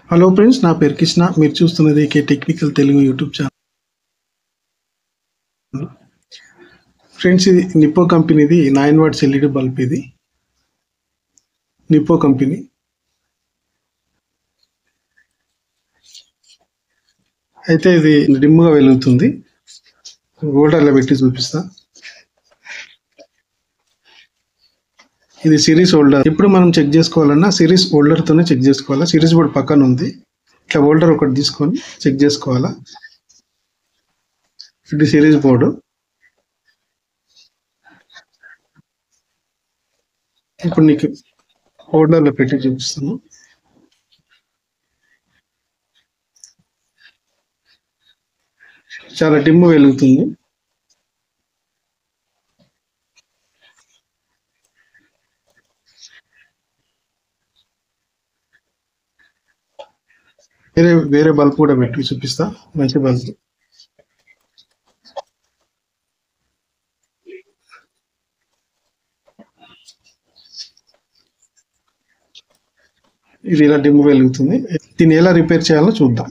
Hello friends, నా పేరు కృష్ణ. మీరు చూస్తున్నది AK technical Telugu YouTube channel. Friends, ఇది నిప్పో కంపెనీది 9 వాట్స్ ఎల్ఈడి బల్బ్. ఇది నిప్పో కంపెనీ. అయితే ఇది డిమ్గా వెలుగుతుంది. హోల్డర్లో పెట్టి చూపిస్తా. ఇది సిరీస్ హోల్డర్. ఇప్పుడు మనం చెక్ చేసుకోవాలన్నా సిరీస్ హోల్డర్తోనే చెక్ చేసుకోవాలా. సిరీస్ బోర్డు పక్కన ఉంది. ఇట్లా హోల్డర్ ఒకటి తీసుకొని చెక్ చేసుకోవాలా. ఇది సిరీస్ బోర్డు. ఇప్పుడు నీకు హోల్డర్లో పెట్టి చూపిస్తాను. చాలా డిమ్ వెలుగుతుంది. వేరే బల్బ్ కూడా పెట్టి చూపిస్తా. మంచి బల్బ్. ఇది ఇలా డిమ్ వెలుగుతుంది. దీన్ని ఎలా రిపేర్ చేయాలో చూద్దాం.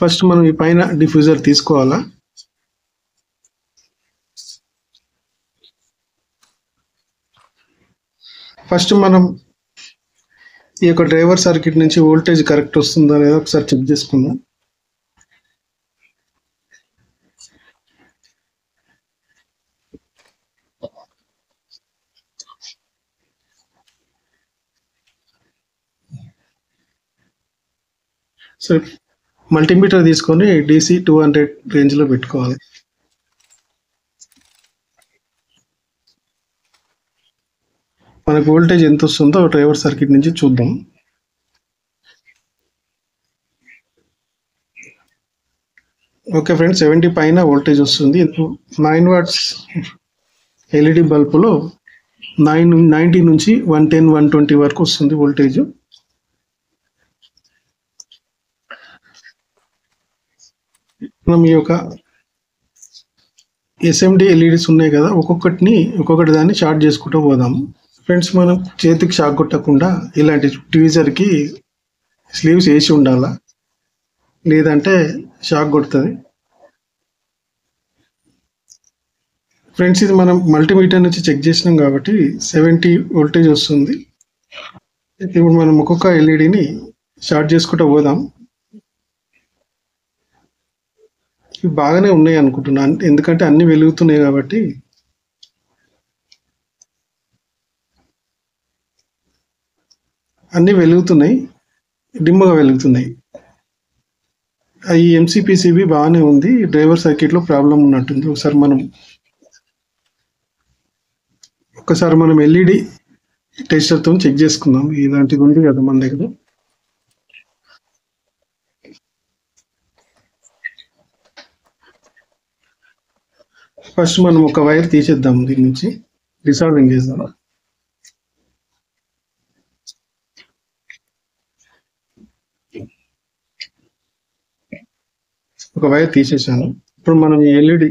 ఫస్ట్ మనం ఈ పైన డిఫ్యూజర్ తీసుకోవాలా. ఫస్ట్ మనం ఈ యొక్క డ్రైవర్ సర్క్యూట్ నుంచి వోల్టేజ్ కరెక్ట్ వస్తుందా లేదా ఒకసారి చెక్ చేసుకుందాం. సో మల్టీమీటర్ తీసుకొని DC 200 రేంజ్లో పెట్టుకోవాలి. మనకు వోల్టేజ్ ఎంత వస్తుందో డ్రైవర్ సర్క్యూట్ నుంచి చూద్దాం. ఓకే ఫ్రెండ్స్, 70 పైన వోల్టేజ్ వస్తుంది. 9 వాట్స్ ఎల్ఈడి బల్బులో 90 నుంచి 110, 120 వరకు వస్తుంది వోల్టేజ్. మనం ఈ యొక్క SMD ఎల్ఈడీస్ ఉన్నాయి కదా, ఒక్కొక్కటి దాన్ని షార్ట్ చేసుకుంటూ పోదాము. ఫ్రెండ్స్, మనం చేతికి షాక్ కొట్టకుండా ఇలాంటి ట్వీజర్కి స్లీవ్స్ వేసి ఉండాలా, లేదంటే షాక్ కొడుతుంది. ఫ్రెండ్స్, ఇది మనం మల్టీమీటర్ నుంచి చెక్ చేసినాం కాబట్టి 70 వోల్టేజ్ వస్తుంది. ఇప్పుడు మనం ఒక్కొక్క ఎల్ఈడిని షార్ట్ చేసుకుంటూ పోదాం. ఇవి బాగానే ఉన్నాయి అనుకుంటున్నాను, ఎందుకంటే అన్ని వెలుగుతున్నాయి కాబట్టి. అన్నీ వెలుగుతున్నాయి, డిమ్గా వెలుగుతున్నాయి. ఈ MCPCB బాగానే ఉంది. డ్రైవర్ సర్క్యూట్లో ప్రాబ్లం ఉన్నట్టుంది. ఒకసారి మనం ఎల్ఈడి టెస్టర్తో చెక్ చేసుకుందాం. ఇలాంటిది ఉంది కదా మన దగ్గర. ఫస్ట్ మనం ఒక వైర్ తీసేద్దాం. దీని నుంచి డిసాల్వింగ్ చేద్దాం. ఒక వైర్ తీసేసాను. ఇప్పుడు మనం ఈ ఎల్ఈడి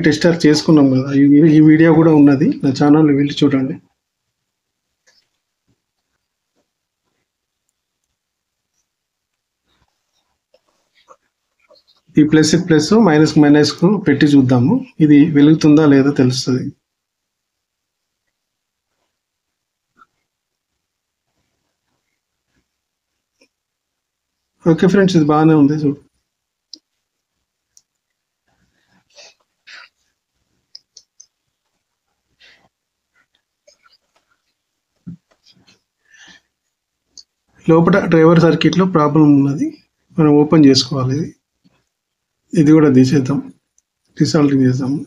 టెస్టర్ చేసుకున్నాం కదా, ఈ వీడియో కూడా ఉన్నది నా ఛానల్లో, వెళ్ళి చూడండి. ఈ ప్లస్ మైనస్ కు పెట్టి చూద్దాము. ఇది వెలుగుతుందా లేదా తెలుస్తుంది. ఓకే ఫ్రెండ్స్, ఇది బాగానే ఉంది. చూడు, లోపల డ్రైవర్ సర్క్యూట్లో ప్రాబ్లం ఉన్నది. మనం ఓపెన్ చేసుకోవాలి. ఇది కూడా తీసేద్దాం, డిసాల్వింగ్ చేద్దాము.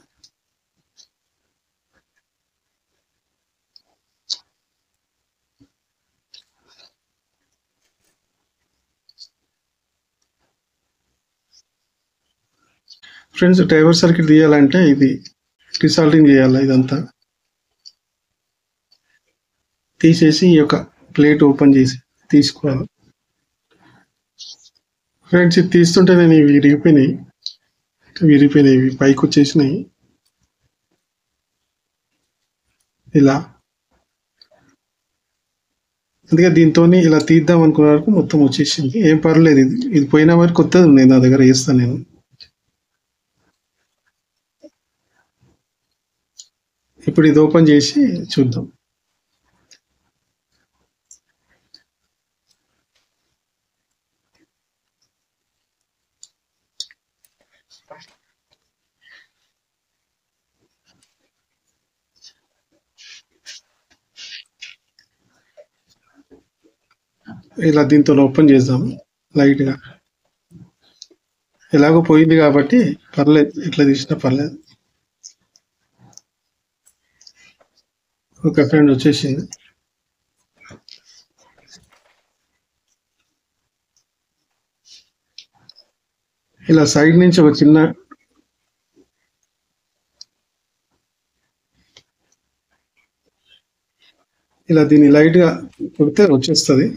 ఫ్రెండ్స్, డ్రైవర్ సర్క్యూట్ తీయాలంటే ఇది డిసాల్వింగ్ చేయాలి. ఇదంతా తీసేసి ఈ యొక్క ప్లేట్ ఓపెన్ చేసి తీసుకోవాలి. ఫ్రెండ్స్, ఇది తీస్తుంటే నేను విరిగిపోయినాయి, పైకి వచ్చేసినాయి ఇలా. అందుకే దీంతోని ఇలా తీద్దాం అనుకున్న వరకు మొత్తం వచ్చేసింది. ఏం పర్లేదు, ఇది పోయిన వరకు కొత్తది ఉంది నా దగ్గర, వేస్తాను నేను. ఇప్పుడు ఇది ఓపెన్ చేసి చూద్దాం. ఇలా దీంతో ఓపెన్ చేద్దాం లైట్గా. ఎలాగో పోయింది కాబట్టి పర్లేదు, ఎట్లా తీసినా పర్లేదు. ఓకే ఫ్రెండ్, వచ్చేసింది. ఇలా సైడ్ నుంచి ఒక చిన్న ఇలా దీన్ని లైట్గా కొడితే వచ్చేస్తుంది.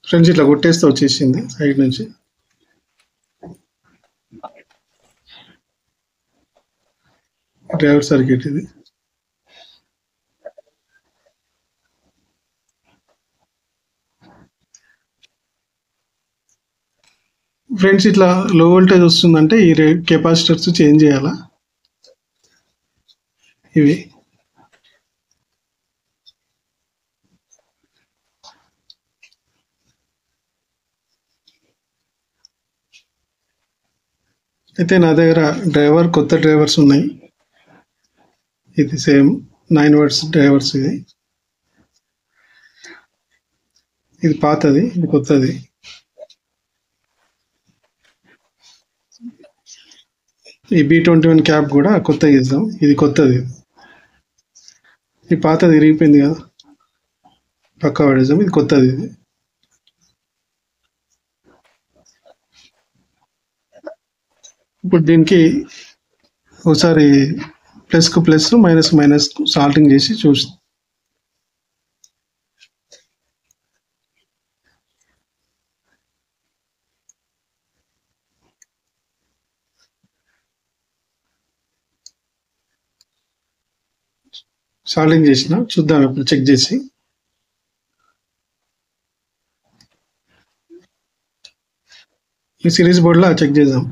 ఫ్రెండ్స్ ఇట్లా కొట్టేస్తే వచ్చేసింది సైడ్ నుంచి. డ్రైవర్ సర్క్యూట్ ఇది. ఫ్రెండ్స్ ఇట్లా లో వోల్టేజ్ వస్తుందంటే ఈ కెపాసిటర్స్ చేంజ్ చేయాలా ఇవి. అయితే నా దగ్గర కొత్త డ్రైవర్స్ ఉన్నాయి. ఇది సేమ్ 9 వాట్స్ డ్రైవర్స్. ఇది పాతది, ఇది కొత్తది. ఈ B21 క్యాప్ కూడా కొత్త ఇద్దాం. ఇది కొత్తది. ఈ పాతది ఇరిగిపోయింది కదా, పక్కా పడేద్దాం. ఇది కొత్తది. ఇది ఇప్పుడు దీనికి ఒకసారి ప్లస్కు ప్లస్, మైనస్ మైనస్ సాల్టింగ్ చేసి చూసి సాల్టింగ్ చేసిన చూద్దాం. ఇప్పుడు చెక్ చేసి ఈ సిరీస్ బోర్డులో చెక్ చేద్దాం.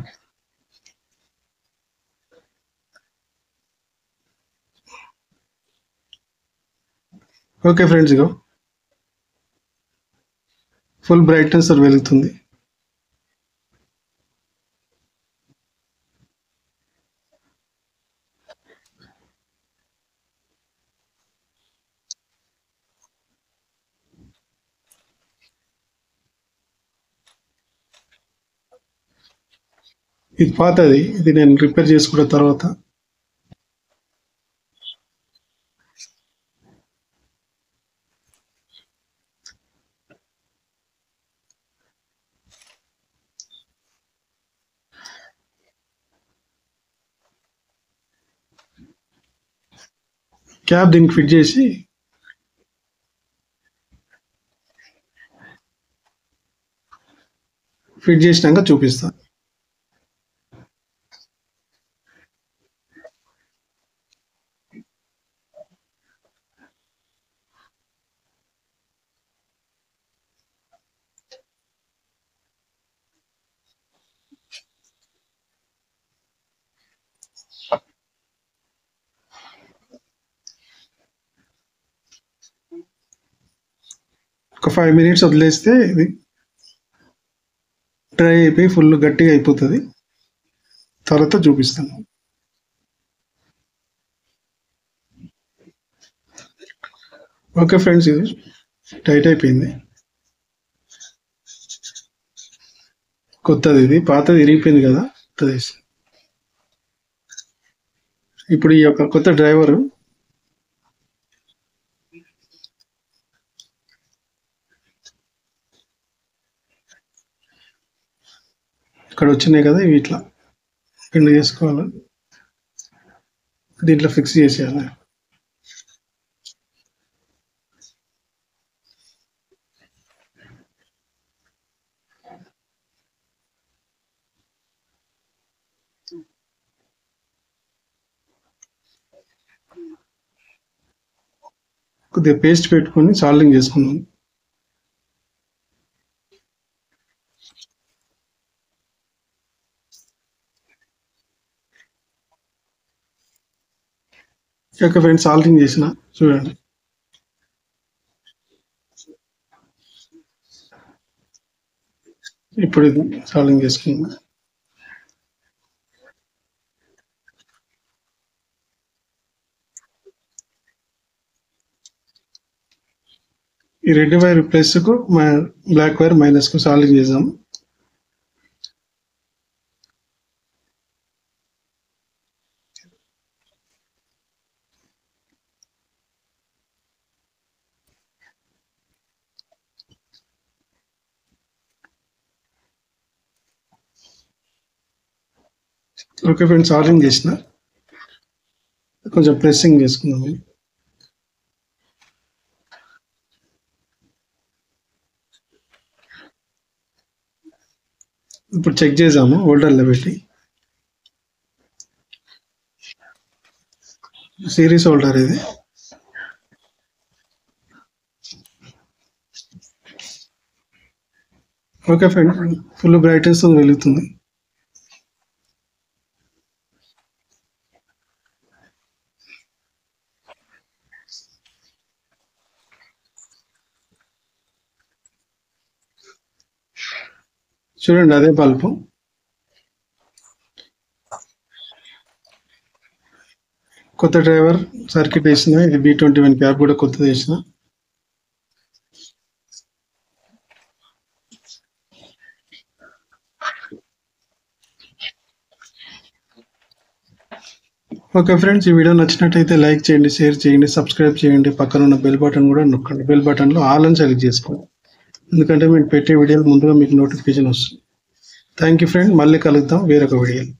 ఓకే ఫ్రెండ్స్, ఇగో ఫుల్ బ్రైట్నెస్ వెలుగుతుంది. ఇది పాతది, ఇది నేను రిపేర్ చేసుకున్న తర్వాత. క్యాప్ దీనికి ఫిట్ చేసి చేసినాక చూపిస్తా. ఒక 5 minutes వదిలేస్తే ఇది డ్రై అయిపోయి ఫుల్ గట్టిగా అయిపోతుంది. తర్వాత చూపిస్తాను. ఓకే ఫ్రెండ్స్, ఇది టైట్ అయిపోయింది. కొత్తది, ఇది పాతది ఇరిగిపోయింది కదా, కొత్తది. ఇప్పుడు ఈ యొక్క కొత్త డ్రైవర్ ఇక్కడ వచ్చినాయి కదా, ఇవి ఇట్లా పిండి చేసుకోవాలి. దీంట్లో ఫిక్స్ చేసేయాలి. కొద్దిగా పేస్ట్ పెట్టుకొని సాల్వింగ్ చేసుకుందాం. ఓకే ఫ్రెండ్స్, సాల్వింగ్ చేసిన చూడండి. ఇప్పుడు ఇది సాల్వింగ్ చేసుకుందాం. ఈ రెడ్ వైర్ ప్లస్కు బ్లాక్ వైర్ మైనస్కు సాల్వింగ్ చేద్దాం. ఓకే ఫ్రెండ్స్, సాల్వింగ్ చేసిన. కొంచెం ప్రెస్సింగ్ చేసుకుందాం. ఇప్పుడు చెక్ చేద్దాము హోల్డర్లో పెట్టి. సిరీస్ హోల్డర్ ఇది. ఓకే ఫ్రెండ్, ఫుల్ బ్రైట్నెస్ వెలుగుతుంది. చూడండి, అదే బల్బు. కొత్త డ్రైవర్ సర్క్యూట్ వేసిన. ఇది B21 క్యాప్ కూడా కొత్తది వేసిన. ఓకే ఫ్రెండ్స్, ఈ వీడియో నచ్చినట్టయితే లైక్ చేయండి, షేర్ చేయండి, సబ్స్క్రైబ్ చేయండి. పక్కన ఉన్న బెల్ బటన్ కూడా నొక్కండి. బెల్ బటన్లో ఆల్ అని సెలెక్ట్ చేసుకోండి, ఎందుకంటే మేము పెట్టే వీడియోలు ముందుగా మీకు నోటిఫికేషన్ వస్తుంది. థ్యాంక్ యూ ఫ్రెండ్, మళ్ళీ కలుద్దాం వేరొక వీడియోలో.